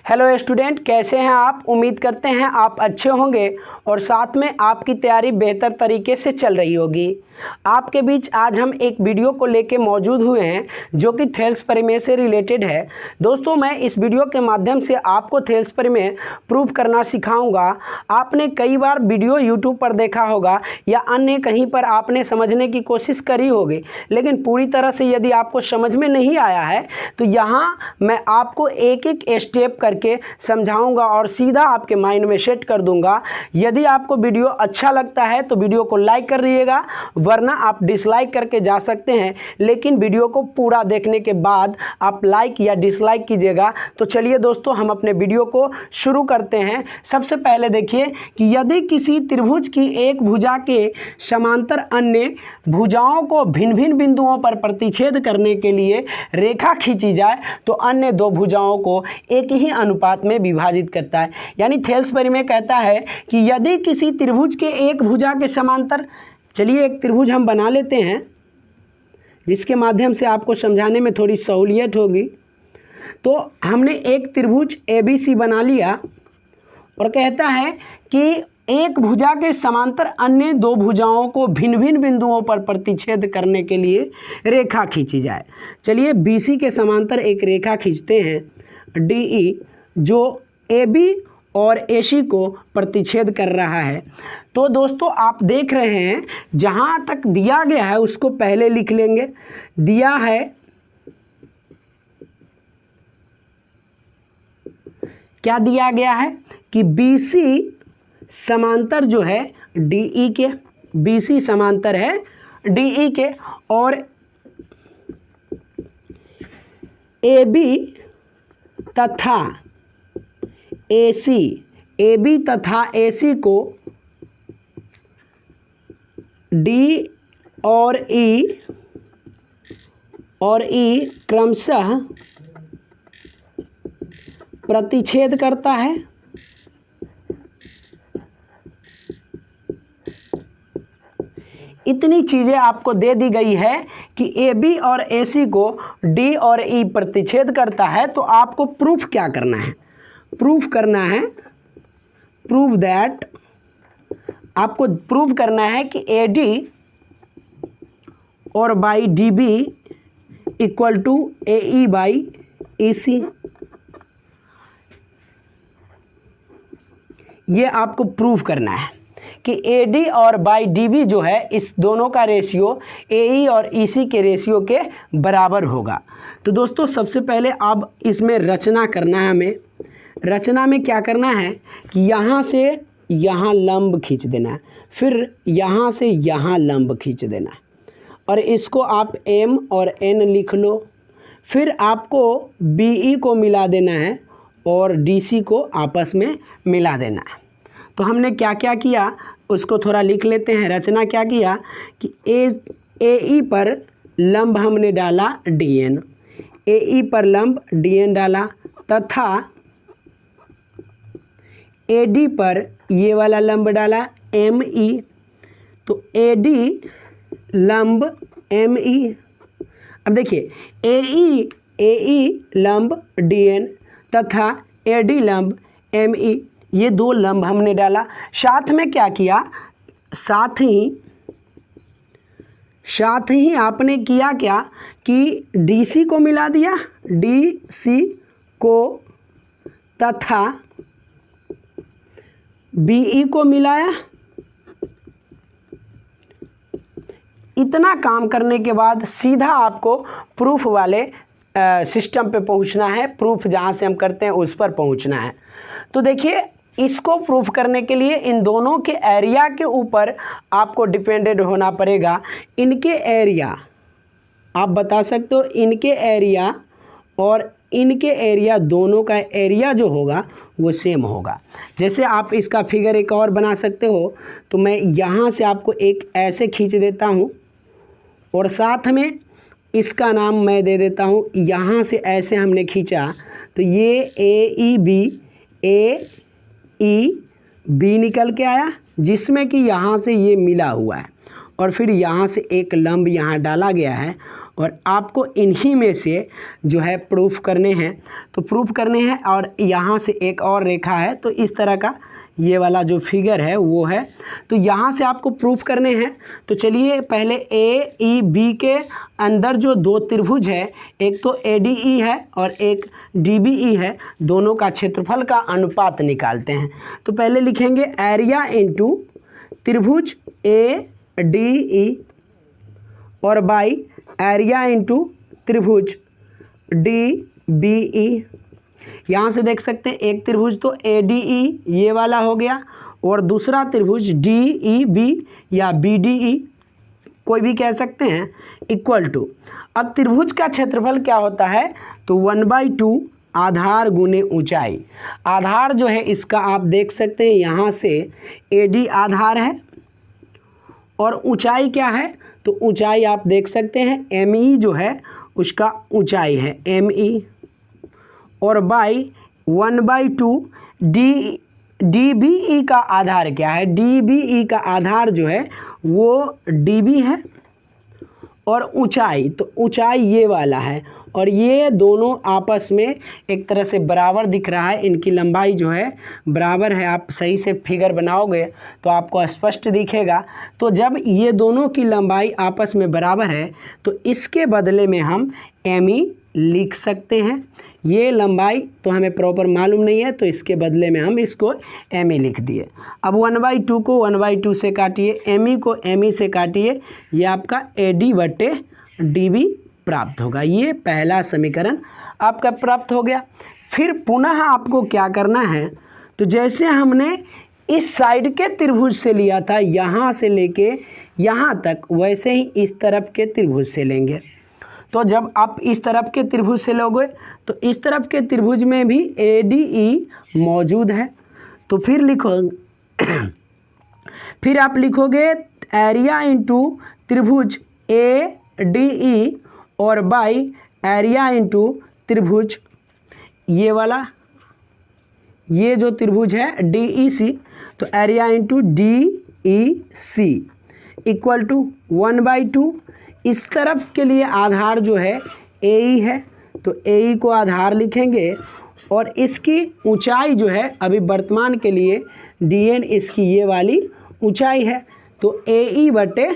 Hello student, कैसे हैं आप। उम्मीद करते हैं आप अच्छे होंगे और साथ में आपकी तैयारी बेहतर तरीके से चल रही होगी। आपके बीच आज हम एक वीडियो को लेके मौजूद हुए हैं जो कि थेल्स प्रमेय से रिलेटेड है। दोस्तों, मैं इस वीडियो के माध्यम से आपको थेल्स प्रमेय प्रूफ करना सिखाऊंगा। आपने कई बार वीडियो यूट्यूब पर देखा होगा या अन्य कहीं पर आपने समझने की कोशिश करी होगी, लेकिन पूरी तरह से यदि आपको समझ में नहीं आया है तो यहाँ मैं आपको एक एक स्टेप करके समझाऊंगा और सीधा आपके माइंड में सेट कर दूंगा। यदि आपको वीडियो अच्छा लगता है तो वीडियो को लाइक कर दीजिएगा, वरना आप डिसलाइक करके जा सकते हैं, लेकिन वीडियो को पूरा देखने के बाद आप लाइक या डिसलाइक कीजिएगा। तो चलिए दोस्तों, हम अपने वीडियो को शुरू करते हैं। सबसे पहले देखिए कि यदि किसी त्रिभुज की एक भुजा के समांतर अन्य भुजाओं को भिन्न भिन्न बिंदुओं पर प्रतिच्छेद करने के लिए रेखा खींची जाए तो अन्य दो भुजाओं को एक ही अनुपात में विभाजित करता है। यानी थेल्स प्रमेय कहता है कि यदि किसी त्रिभुज के एक भुजा के समांतर, चलिए एक त्रिभुज हम बना लेते हैं जिसके माध्यम से आपको समझाने में थोड़ी सहूलियत होगी। तो हमने एक त्रिभुज ABC बना लिया और कहता है कि एक भुजा के समांतर अन्य दो भुजाओं को भिन्न भिन्न बिंदुओं पर प्रतिच्छेद करने के लिए रेखा खींची जाए। चलिए BC के समांतर एक रेखा खींचते हैं DE, जो AB और AC को प्रतिच्छेद कर रहा है। तो दोस्तों, आप देख रहे हैं जहाँ तक दिया गया है उसको पहले लिख लेंगे। दिया है क्या दिया गया है कि BC समांतर जो है DE के, BC समांतर है DE के, और AB तथा AC, AB तथा AC को D और E क्रमशः प्रतिच्छेद करता है। इतनी चीज़ें आपको दे दी गई है कि AB और AC को D और E प्रतिच्छेद करता है, तो आपको प्रूफ क्या करना है। प्रूफ करना है, प्रूव दैट, आपको प्रूव करना है कि AD और by DB equal to AE by EC। ये आपको प्रूफ करना है कि AD और बाई DB जो है इस दोनों का रेशियो AE और EC के रेशियो के बराबर होगा। तो दोस्तों, सबसे पहले अब इसमें रचना करना है हमें। रचना में क्या करना है कि यहाँ से यहाँ लंब खींच देना है, फिर यहाँ से यहाँ लंब खींच देना है, और इसको आप M और N लिख लो। फिर आपको BE को मिला देना है और DC को आपस में मिला देना है। तो हमने क्या क्या किया उसको थोड़ा लिख लेते हैं। रचना क्या किया कि AE पर लंब हमने डाला DN, AE पर लंब DN डाला, तथा AD पर ये वाला लंब डाला ME। तो AD लंब ME। अब देखिए AE लंब DN तथा AD लंब ME, ये दो लंब हमने डाला। साथ में क्या किया, साथ ही आपने किया क्या कि DC को मिला दिया, DC को, तथा BE को मिलाया। इतना काम करने के बाद सीधा आपको प्रूफ वाले सिस्टम पे पहुंचना है। प्रूफ जहाँ से हम करते हैं उस पर पहुंचना है। तो देखिए, इसको प्रूफ करने के लिए इन दोनों के एरिया के ऊपर आपको डिपेंडेंट होना पड़ेगा। इनके एरिया आप बता सकते हो, इनके एरिया और इनके एरिया, दोनों का एरिया जो होगा वो सेम होगा। जैसे आप इसका फिगर एक और बना सकते हो। तो मैं यहाँ से आपको एक ऐसे खींच देता हूँ और साथ में इसका नाम मैं दे देता हूँ। यहाँ से ऐसे हमने खींचा तो ये AEB निकल के आया, जिसमें कि यहाँ से ये मिला हुआ है, और फिर यहाँ से एक लंब यहाँ डाला गया है और आपको इन्हीं में से जो है प्रूफ करने हैं। तो प्रूफ करने हैं और यहाँ से एक और रेखा है, तो इस तरह का ये वाला जो फिगर है वो है, तो यहाँ से आपको प्रूफ करने हैं। तो चलिए पहले ए ई बी के अंदर जो दो त्रिभुज है, एक तो ए डी ई है और एक डी बी ई है, दोनों का क्षेत्रफल का अनुपात निकालते हैं। तो पहले लिखेंगे एरिया इंटू त्रिभुज ए डी ई और बाई एरिया इंटू त्रिभुज डी बी ई। यहाँ से देख सकते हैं एक त्रिभुज तो ए डी ई ये वाला हो गया और दूसरा त्रिभुज डी ई बी या बी डी ई कोई भी कह सकते हैं, इक्वल टू। अब त्रिभुज का क्षेत्रफल क्या होता है, तो 1/2 आधार गुने ऊंचाई। आधार जो है इसका आप देख सकते हैं यहाँ से ए डी आधार है और ऊंचाई क्या है, तो ऊंचाई आप देख सकते हैं एम ई जो है उसका ऊंचाई है एम ई और बाई 1/2 डी बी ई का आधार क्या है, डी बी ई का आधार जो है वो डी बी है और ऊंचाई, तो ऊंचाई ये वाला है और ये दोनों आपस में एक तरह से बराबर दिख रहा है, इनकी लंबाई जो है बराबर है। आप सही से फिगर बनाओगे तो आपको स्पष्ट दिखेगा। तो जब ये दोनों की लंबाई आपस में बराबर है तो इसके बदले में हम एम ई लिख सकते हैं। ये लंबाई तो हमें प्रॉपर मालूम नहीं है, तो इसके बदले में हम इसको एम ई लिख दिए। अब 1/2 को 1/2 से काटिए, एम ई को एम ई से काटिए, ये आपका ए डी बटे डी बी प्राप्त होगा। ये पहला समीकरण आपका प्राप्त हो गया। फिर पुनः आपको क्या करना है, तो जैसे हमने इस साइड के त्रिभुज से लिया था यहाँ से लेके यहाँ तक, वैसे ही इस तरफ के त्रिभुज से लेंगे। तो जब आप इस तरफ के त्रिभुज से लोगे तो इस तरफ के त्रिभुज में भी ए डी ई मौजूद है। तो फिर लिखो फिर आप लिखोगे एरिया इंटू त्रिभुज ए डी ई और बाई एरिया इंटू त्रिभुज ये वाला, ये जो त्रिभुज है डी ई सी, तो area into D E C equal to 1/2। इस तरफ के लिए आधार जो है ए ई है, तो ए ई को आधार लिखेंगे और इसकी ऊंचाई जो है अभी वर्तमान के लिए डी एन इसकी ये वाली ऊंचाई है, तो ए ई बटे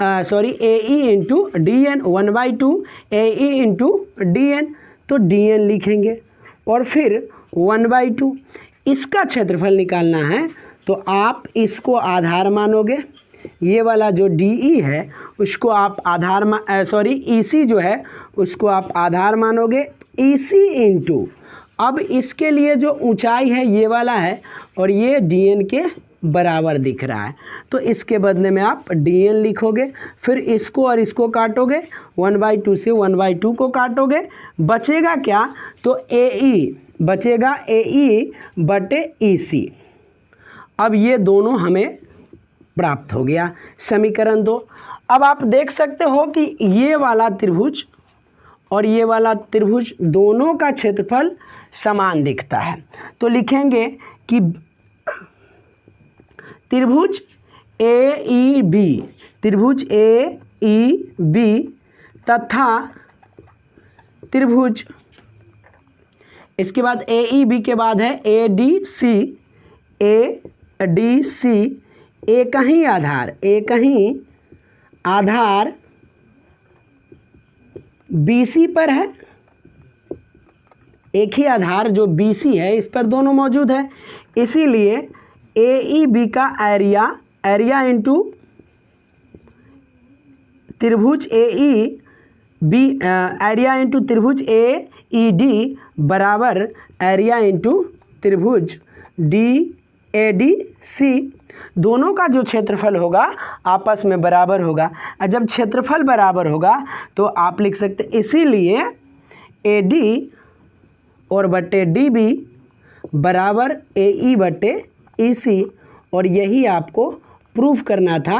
ए ई इंटू डी एन 1/2 ए ई इंटू डी एन, तो डी एन लिखेंगे और फिर 1/2 इसका क्षेत्रफल निकालना है। तो आप इसको आधार मानोगे, ये वाला जो डी ई है उसको आप आधार ई सी जो है उसको आप आधार मानोगे, ई सी इंटू अब इसके लिए जो ऊंचाई है ये वाला है और ये डी एन के बराबर दिख रहा है, तो इसके बदले में आप डी एन लिखोगे। फिर इसको और इसको काटोगे, 1/2 से 1/2 को काटोगे, बचेगा क्या, तो ए ई बचेगा, ए ई बटे ई सी। अब ये दोनों हमें प्राप्त हो गया समीकरण 2। अब आप देख सकते हो कि ये वाला त्रिभुज और ये वाला त्रिभुज दोनों का क्षेत्रफल समान दिखता है। तो लिखेंगे कि त्रिभुज ए ई बी, त्रिभुज ए ई बी तथा त्रिभुज, इसके बाद ए ई बी के बाद है A D C, A D C एक ही आधार BC पर है, एक ही आधार जो BC है इस पर दोनों मौजूद है, इसीलिए AEB का एरिया इंटू त्रिभुज AEB एरिया इंटू त्रिभुज AED बराबर एरिया इंटू त्रिभुज DADC, दोनों का जो क्षेत्रफल होगा आपस में बराबर होगा। और जब क्षेत्रफल बराबर होगा तो आप लिख सकते, इसीलिए AD और बटे DB बराबर AE बटे EC, और यही आपको प्रूफ करना था।